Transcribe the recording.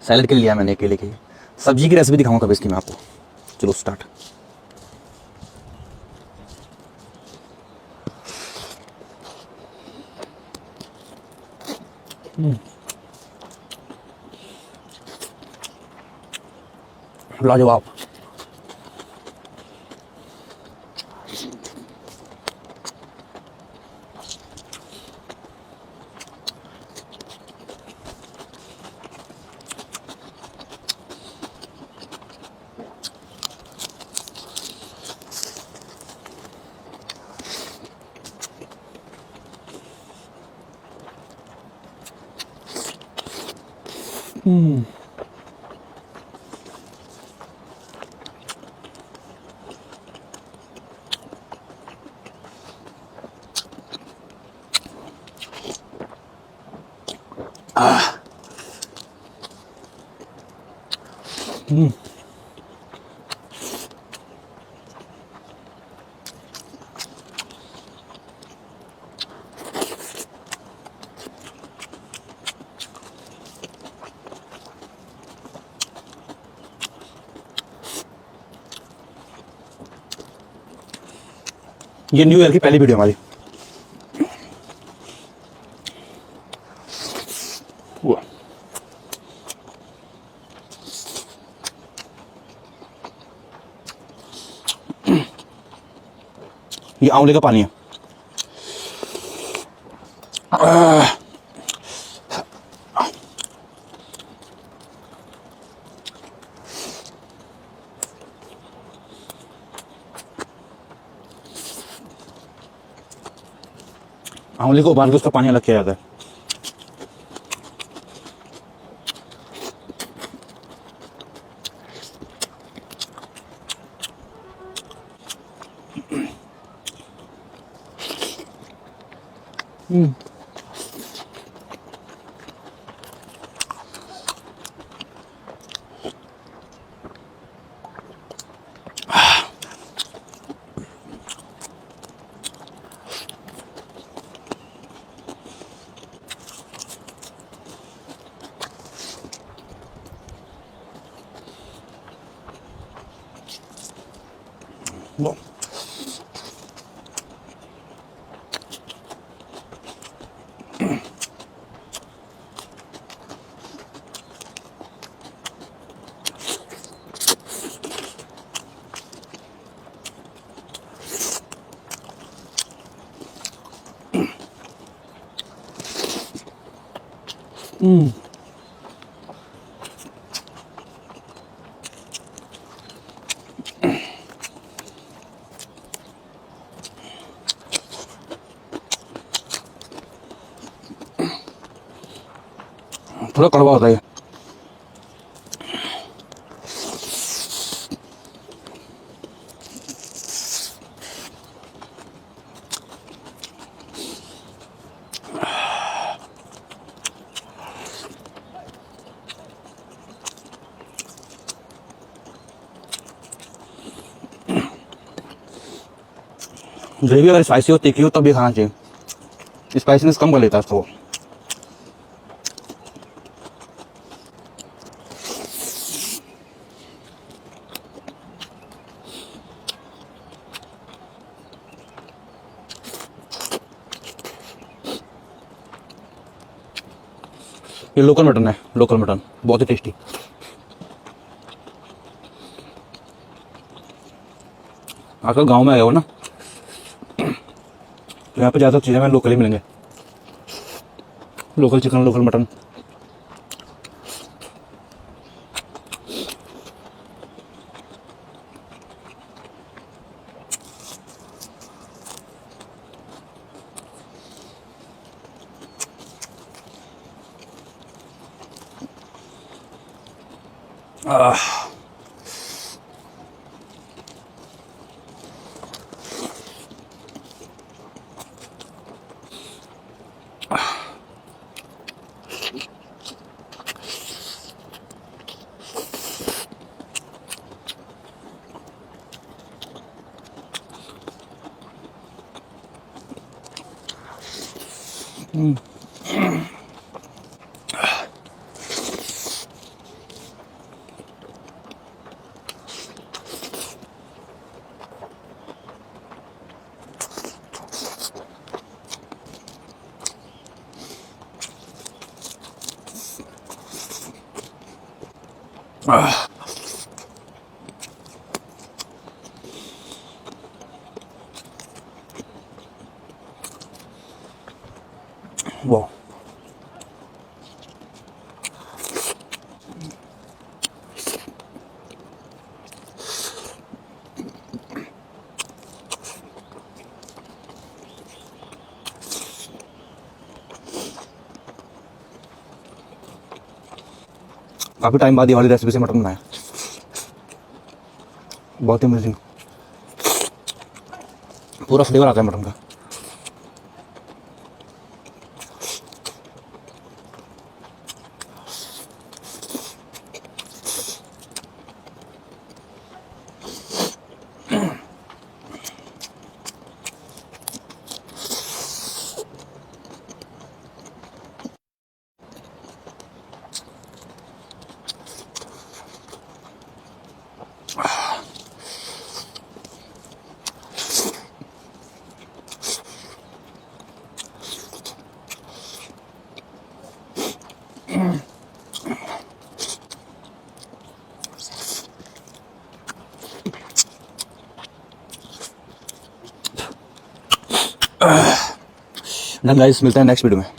Salad के लिए लिया मैंने केले की। सब्जी की रेसिपी दिखाऊंगा कभी इसकी मैं आपको। चलो स्टार्ट। लाजवाब। ये न्यू ईयर की पहली वीडियो हमारी। ये आंवले का पानी है। आंवले को उबाल के उसका पानी अलग किया जाता है। Bom. थोड़ा कड़वा होता है। ग्रेवी अगर स्पाइसी हो तीखी हो तब भी खाना चाहिए। स्पाइसीनेस कम कर लेता है उसको। ये लोकल मटन है, लोकल मटन बहुत ही टेस्टी। आजकल गांव में आया हो ना, तो यहाँ पे ज़्यादा चीज़ें हमें लोकल ही मिलेंगे। Local chicken, local mutton. Wow. काफ़ी टाइम बाद ये वाली रेसिपी से मटन बनाया, बहुत ही अमेजिंग, पूरा फ्लेवर आता है मटन का। डन गाइस, मिलते हैं नेक्स्ट वीडियो में।